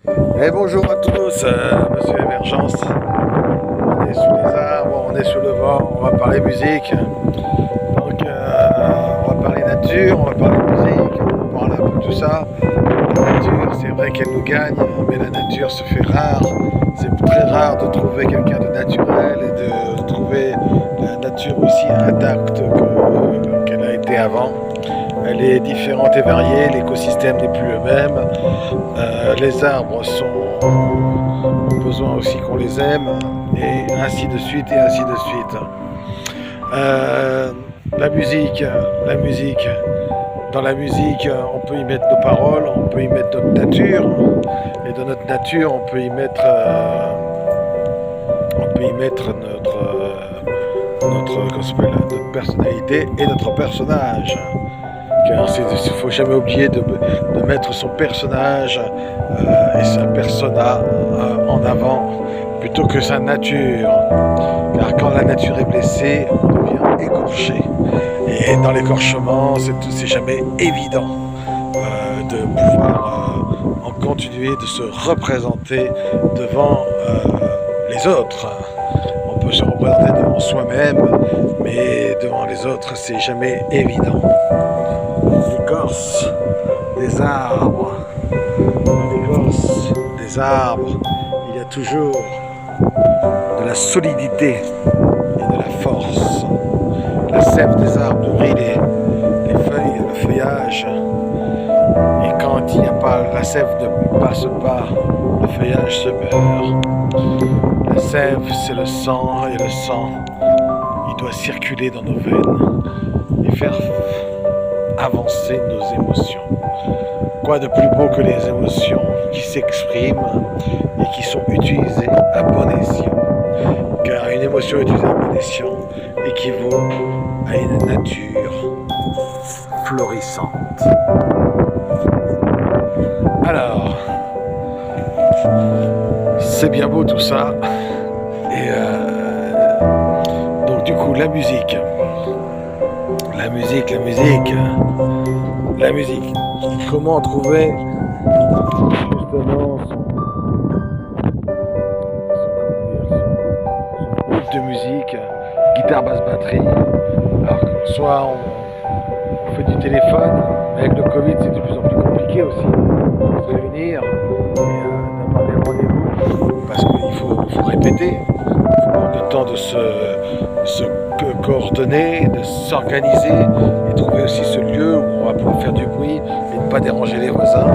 Et bonjour à tous, Monsieur Émergence. On est sous les arbres, on est sous le vent, on va parler musique. Donc on va parler nature, on va parler musique, on va parler un peu de tout ça. La nature, c'est vrai qu'elle nous gagne, mais la nature se fait rare. C'est très rare de trouver quelqu'un de naturel et de trouver la nature aussi intacte qu'elle a été avant. Elle est différente et variée, l'écosystème n'est plus le même. Les arbres ont besoin aussi qu'on les aime, et ainsi de suite, et ainsi de suite. La musique, la musique. Dans la musique, on peut y mettre nos paroles, on peut y mettre notre nature, et dans notre nature, on peut y mettre notre personnalité et notre personnage. Car il ne faut jamais oublier de mettre son personnage et sa persona en avant plutôt que sa nature. Car quand la nature est blessée, on devient écorché. Et dans l'écorchement, c'est jamais évident de pouvoir en continuer de se représenter devant les autres. On peut se représenter devant soi-même, mais devant les autres, c'est jamais évident. L'écorce des arbres, l'écorce des arbres, il y a toujours de la solidité et de la force. La sève des arbres nourrit les feuilles, le feuillage. Et quand il n'y a pas, la sève ne passe pas, le feuillage se meurt. La sève, c'est le sang, et le sang, il doit circuler dans nos veines et faire avancer nos émotions. Quoi de plus beau que les émotions qui s'expriment et qui sont utilisées à bon escient? Car une émotion utilisée à bon escient équivaut à une nature florissante. Alors, c'est bien beau tout ça. Et donc du coup, la musique. Comment trouver justement son groupe de musique, guitare, basse, batterie. Alors, soit on fait du téléphone, mais avec le Covid c'est de plus en plus compliqué aussi de se réunir et d'avoir des rendez-vous parce qu'il faut répéter, il faut prendre le temps de se coordonner, de s'organiser et trouver aussi ce lieu où on va pouvoir faire du bruit et ne pas déranger les voisins.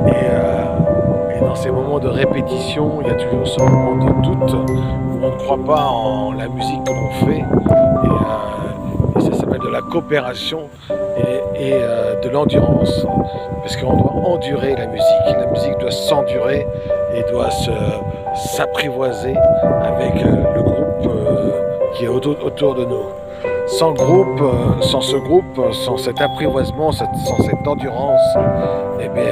Et dans ces moments de répétition, il y a toujours ce moment de doute où on ne croit pas en la musique que l'on fait. Et ça s'appelle de la coopération et de l'endurance. Parce qu'on doit endurer la musique. La musique doit s'endurer et doit s'apprivoiser avec le groupe qui est autour de nous. Sans ce groupe, sans cet apprivoisement, sans cette endurance, eh bien,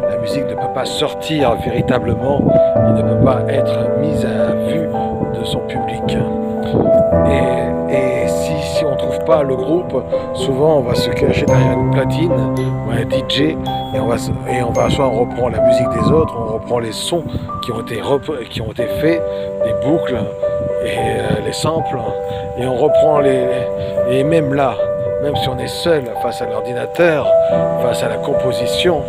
la musique ne peut pas sortir véritablement et ne peut pas être mise à vue de son public. Et si on ne trouve pas le groupe, souvent on va se cacher derrière une platine ou un DJ et on va soit on reprend la musique des autres, on reprend les sons qui ont été faits, les boucles et les samples, et on reprend et même là, même si on est seul face à l'ordinateur, face à la composition,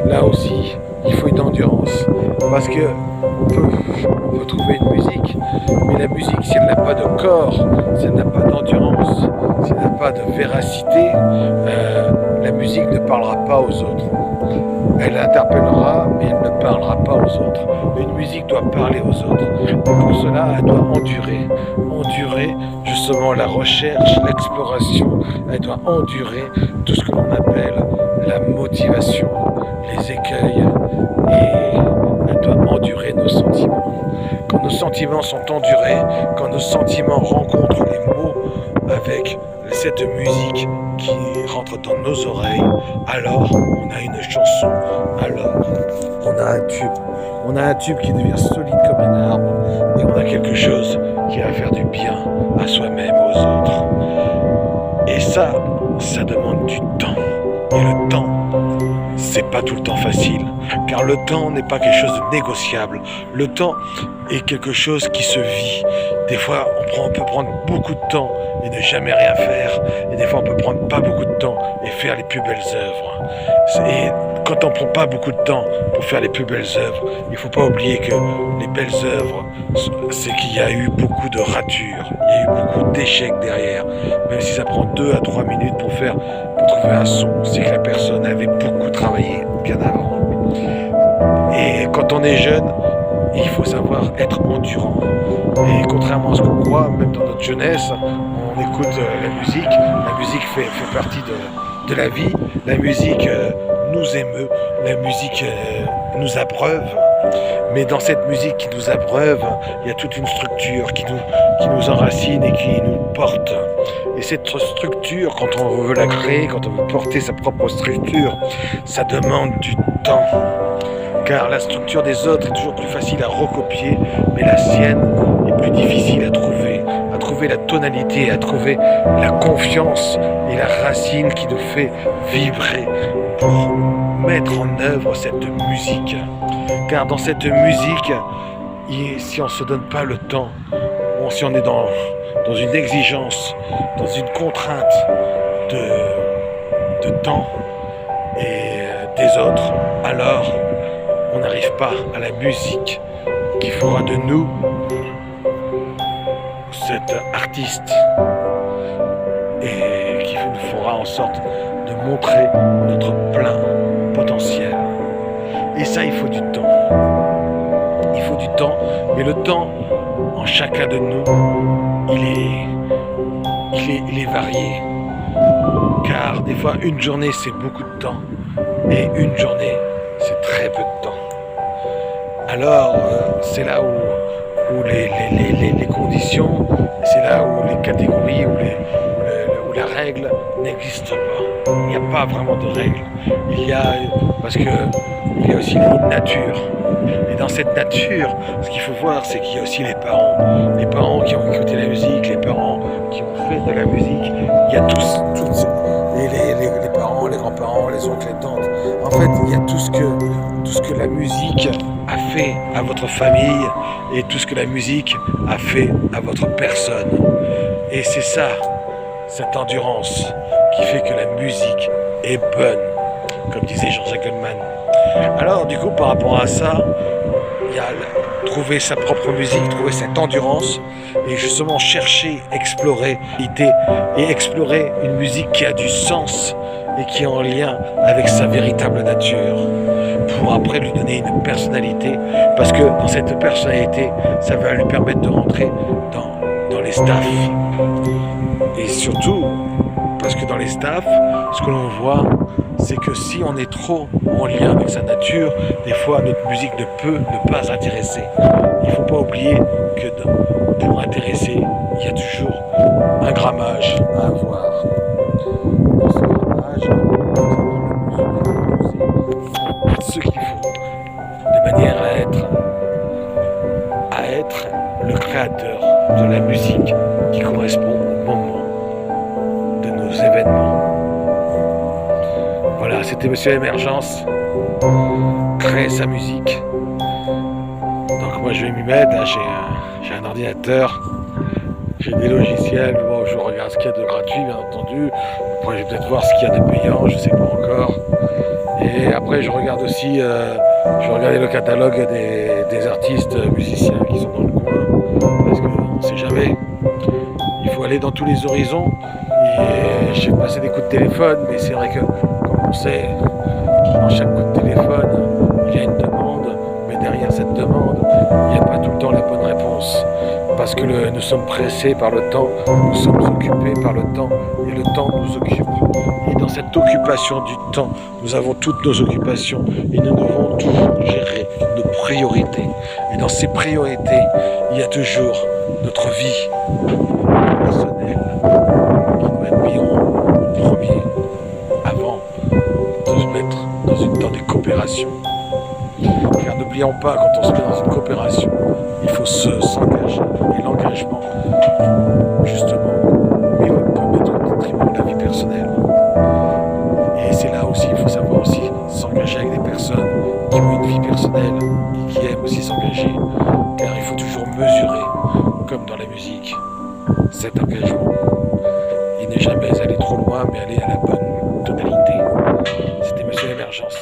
là aussi il faut une endurance, parce que on peut trouver une musique, mais la musique, si elle n'a pas de corps, si elle n'a pas d'endurance, si elle n'a pas de véracité, la musique ne parlera pas aux autres. Elle interpellera, mais elle ne parlera pas aux autres. Une musique doit parler aux autres. Et pour cela, elle doit endurer justement la recherche, l'exploration. Elle doit endurer tout ce que l'on appelle la motivation, les écueils, et elle doit endurer nos sentiments. Quand nos sentiments sont endurés, quand nos sentiments rencontrent les mots avec cette musique qui rentre dans nos oreilles, alors on a une chanson, alors on a un tube. On a un tube qui devient solide comme un arbre, et on a quelque chose qui va faire du bien à soi-même et aux autres. Et ça demande du temps. Et le temps, c'est pas tout le temps facile, car le temps n'est pas quelque chose de négociable. Le temps est quelque chose qui se vit. Des fois, on peut prendre beaucoup de temps et ne jamais rien faire, et des fois, on peut prendre pas beaucoup de temps et faire les plus belles œuvres. Et quand on prend pas beaucoup de temps pour faire les plus belles œuvres, il faut pas oublier que les belles œuvres, c'est qu'il y a eu beaucoup de ratures, il y a eu beaucoup d'échecs derrière. Même si ça prend 2 à 3 minutes pour trouver un son, c'est que la personne avait beaucoup travaillé bien avant. Et quand on est jeune, il faut savoir être endurant. Et contrairement à ce qu'on croit, même dans notre jeunesse, on écoute la musique. La musique fait partie de la vie. La musique nous émeut. La musique nous abreuve. Mais dans cette musique qui nous abreuve, il y a toute une structure qui nous enracine et qui nous porte. Et cette structure, quand on veut la créer, quand on veut porter sa propre structure, ça demande du temps. Car la structure des autres est toujours plus facile à recopier, mais la sienne est plus difficile à trouver la tonalité, à trouver la confiance et la racine qui nous fait vibrer pour mettre en œuvre cette musique. Car dans cette musique, si on ne se donne pas le temps, si on est dans une exigence, dans une contrainte de temps et des autres, alors on n'arrive pas à la musique qui fera de nous cet artiste et qui nous fera en sorte de montrer notre plein potentiel. Et ça, il faut du temps. Il faut du temps, mais le temps, en chacun de nous, il est varié. Car des fois, une journée, c'est beaucoup de temps. Et une journée, c'est très peu de temps. Alors, c'est là où les conditions, c'est là où les catégories, où la règle n'existe pas. Il n'y a pas vraiment de règle. Parce qu'il y a aussi une nature. Et dans cette nature, ce qu'il faut voir, c'est qu'il y a aussi les parents. Les parents qui ont écouté la musique, les parents qui ont fait de la musique. Il y a tous les parents, les grands-parents, les oncles, les tantes. En fait, il y a tout ce que la musique a fait à votre famille et tout ce que la musique a fait à votre personne. Et c'est ça, cette endurance qui fait que la musique est bonne, comme disait Jean-Jacques Goldman. Alors du coup, par rapport à ça, il y a trouver sa propre musique, trouver cette endurance et justement chercher, explorer l'idée et explorer une musique qui a du sens et qui est en lien avec sa véritable nature pour après lui donner une personnalité, parce que dans cette personnalité, ça va lui permettre de rentrer dans les staffs. Et surtout, parce que dans les staffs, ce que l'on voit, c'est que si on est trop en lien avec sa nature, des fois notre musique ne peut ne pas intéresser. Il ne faut pas oublier que pour intéresser, il y a toujours un grammage à avoir. Dans ce grammage, ce qu'il faut, de manière à être le créateur de la musique qui correspond au moment de nos événements. Voilà, c'était Monsieur Émergence, créer sa musique. Donc moi je vais m'y mettre, là, j'ai un ordinateur, j'ai des logiciels, bon, je regarde ce qu'il y a de gratuit bien entendu, après je vais peut-être voir ce qu'il y a de payant, je sais pas encore. Et après je regarde aussi, je vais regarder le catalogue des artistes musiciens qui sont dans le coin, parce qu'on ne sait jamais, il faut aller dans tous les horizons. Et j'ai passé des coups de téléphone, mais c'est vrai que, comme on sait, dans chaque coup de téléphone, il y a une demande, mais derrière cette demande, il n'y a pas tout le temps la bonne réponse. Parce que nous sommes pressés par le temps, nous sommes occupés par le temps, et le temps nous occupe. Et dans cette occupation du temps, nous avons toutes nos occupations, et nous devons toujours gérer nos priorités. Et dans ces priorités, il y a toujours notre vie personnelle, qui doit être mis en premier, avant de se mettre dans des coopérations. Car n'oublions pas, quand on se met dans une coopération, il faut s'engager. Et l'engagement, justement, peut mettre au détriment de la vie personnelle. Et c'est là aussi, il faut savoir savoir aussi s'engager avec des personnes qui ont une vie personnelle et qui aiment aussi s'engager. Car il faut toujours mesurer, comme dans la musique, cet engagement. Et ne jamais aller trop loin, mais aller à la bonne tonalité. C'était Monsieur Émergence.